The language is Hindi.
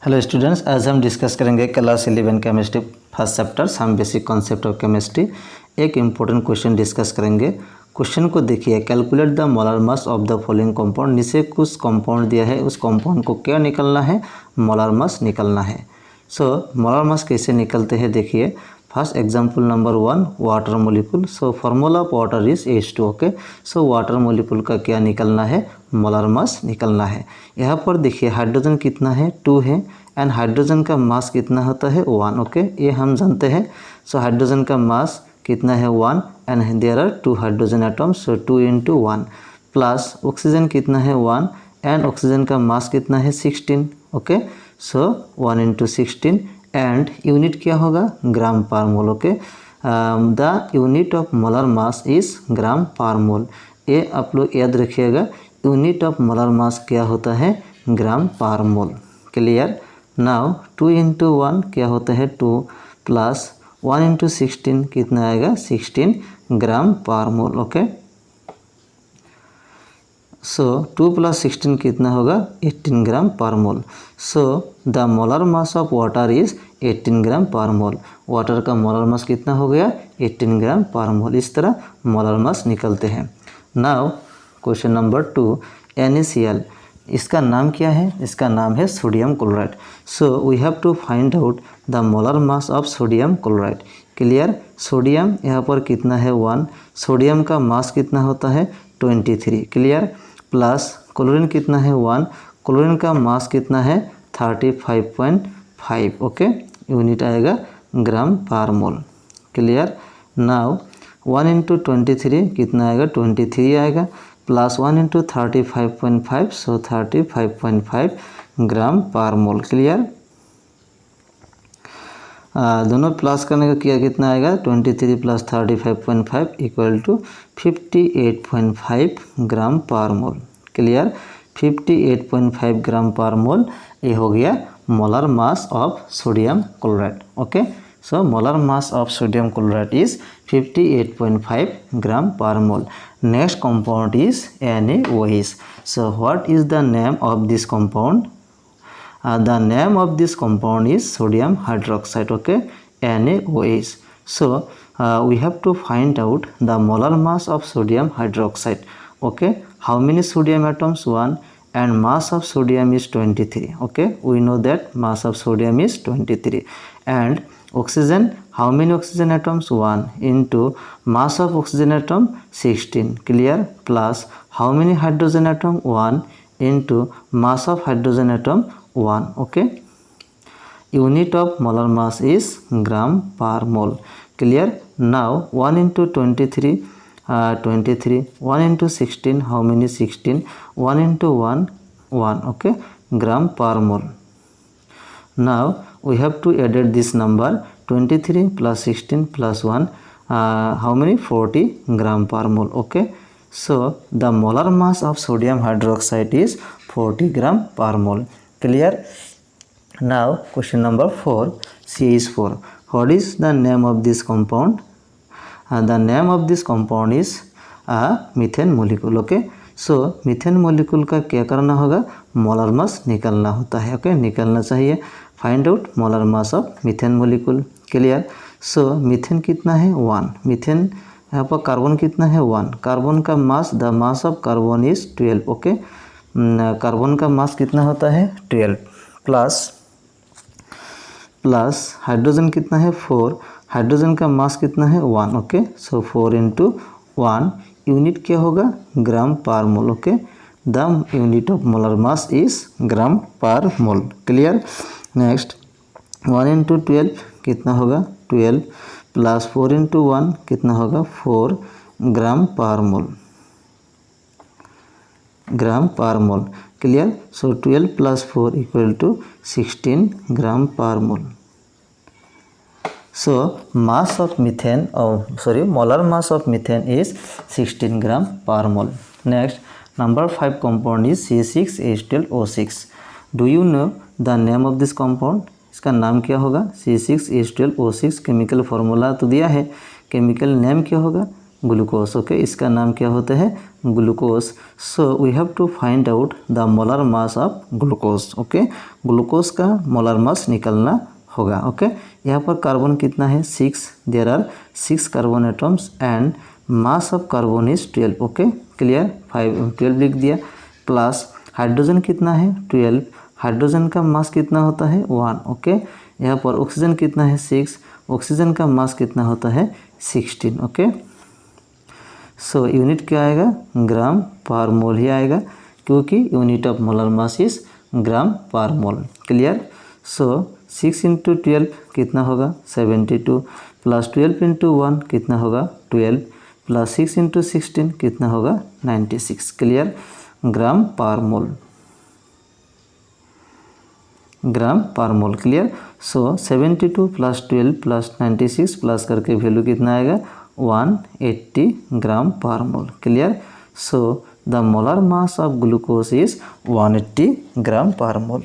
हेलो स्टूडेंट्स, आज हम डिस्कस करेंगे class 11 chemistry first chapter some basic concept of chemistry. एक इम्पोर्टेंट क्वेश्चन डिस्कस करेंगे। क्वेश्चन को देखिए, calculate the molar mass of the following compound. नीचे कुछ कंपाउंड दिया है, उस कंपाउंड को क्या निकलना है, मोलर मास निकलना है। मोलर मास कैसे निकलते हैं देखिए। First example number 1, water molecule. Formula of water is H2। Okay, water molecule का क्या निकलना है, मोलर मास निकलना है। यहाँ पर देखिए हाइड्रोजन कितना है, 2 है, एंड हाइड्रोजन का मास कितना होता है, 1। ओके, ये हम जानते हैं। हाइड्रोजन का मास कितना है, 1, and there are 2 hydrogen atoms, 2 × 1। Plus oxygen कितना है, 1, एंड ऑक्सीजन का मास कितना है, 16। ओके, 1 × 16, एंड यूनिट क्या होगा, gram per mole. Okay, the unit of molar mass is gram per mole. ये आप लोग याद रखिएगा, यूनिट ऑफ मोलर मास क्या होता है, ग्राम पर मोल। क्लियर। नाउ 2 × 1 क्या होता है, 2, प्लस 1 × 16 कितना आएगा, 16 ग्राम पर मोल। ओके, 2 + 16 कितना होगा, 18 gram per mole. The molar mass of water is 18 gram per mole. Water का मोलर मास कितना हो गया, 18 ग्राम पर मोल। इस तरह मोलर मास निकलते हैं। Now question number 2, NaCl। इसका नाम क्या है, इसका नाम है sodium chloride. We have to find out the molar mass of sodium chloride. Clear. Sodium यहाँ पर कितना है, 1। सोडियम का मास कितना होता है, 23। क्लियर। प्लस क्लोरीन कितना है, 1। क्लोरीन का मास कितना है, 35.5। ओके, यूनिट आएगा ग्राम पर मोल। क्लियर। नाउ 1 × 23 कितना आएगा, 23 आएगा, प्लस 1 × 35.5, 35.5 ग्राम पर मोल। क्लियर। दोनों प्लस करने का किया कितना आएगा, 23 + 35.5 = 58.5 gram per mole. Clear. 58.5 gram per mole, ये हो गया molar mass of sodium chloride. Okay, molar mass of sodium chloride is 58.5 gram per mole. Next compound is NaOH. What is the name of this compound? The name of this compound is sodium hydroxide. Okay, NaOH. We have to find out the molar mass of sodium hydroxide. Okay, how many sodium atoms, 1, and mass of sodium is 23. Okay, we know that mass of sodium is 23, and oxygen, how many oxygen atoms, 1, into mass of oxygen atom 16. Clear. Plus how many hydrogen atom, 1, into mass of hydrogen atom 1. Okay, unit of molar mass is gram per mole. Clear. Now 1 × 23, 23, 1 × 16, how many, 16, 1 × 1, 1. Okay, gram per mole. Now we have to add this number, 23 + 16 + 1, how many, 40 gram per mole. Okay, the molar mass of sodium hydroxide is 40 gram per mole. Clear. Now question number 4, CH4. What is the name of this compound? The name of this compound is methane molecule. Okay, methane molecule का क्या करना होगा, मोलर मास निकलना होता है। ओके, निकलना चाहिए। Find out molar mass of methane molecule. Clear. Methane कितना है, 1। मीथेन यहाँ पर कार्बन कितना है, 1। कार्बन का mass, the mass of carbon is 12। Okay, carbon का मास कितना होता है, 12, प्लस हाइड्रोजन कितना है, 4। हाइड्रोजन का मास कितना है, 1। ओके, 4 × 1, यूनिट क्या होगा, gram per mole. Okay, the unit of molar mass is gram per mole. Clear. Next 1 × 12 कितना होगा, 12, प्लस 4 × 1 कितना होगा, 4 ग्राम per mole, gram per mole. Clear. 12 + 4 = 16 gram per mole. Mass of methane, molar mass of methane is 16 gram per mole. Next number 5 compound is C6H12O6. Do you know the name of this compound? इसका नाम क्या होगा, C6H12O6। केमिकल फार्मूला तो दिया है, केमिकल नेम क्या होगा, ग्लूकोज। ओके, इसका नाम क्या होता है? Glucose. So we have to find out the molar mass of glucose. Okay, glucose का मोलर मास निकलना होगा। ओके, यहाँ पर कार्बन कितना है? 6। There are 6 carbon atoms and mass of carbon is 12। Okay, clear? 12 लिख दिया। प्लस हाइड्रोजन कितना है? 12। हाइड्रोजन का मास कितना होता है? 1। ओके, यहाँ पर ऑक्सीजन कितना है? 6। ऑक्सीजन का मास कितना होता है? 16। ओके, सो यूनिट क्या आएगा? ग्राम पर मोल ही आएगा, क्योंकि unit of molar mass is gram per mole. Clear? सो 6 × 12 कितना होगा? 72 प्लस 12 × 1 कितना होगा? 12 प्लस 6 × 16 कितना होगा? 96। क्लियर? ग्राम per mole, gram per mole. Clear? So 72 plus 12 plus 96 plus करके वैल्यू कितना आएगा? 180 gram per mole. Clear? So the molar mass of glucose is 180 gram per mole.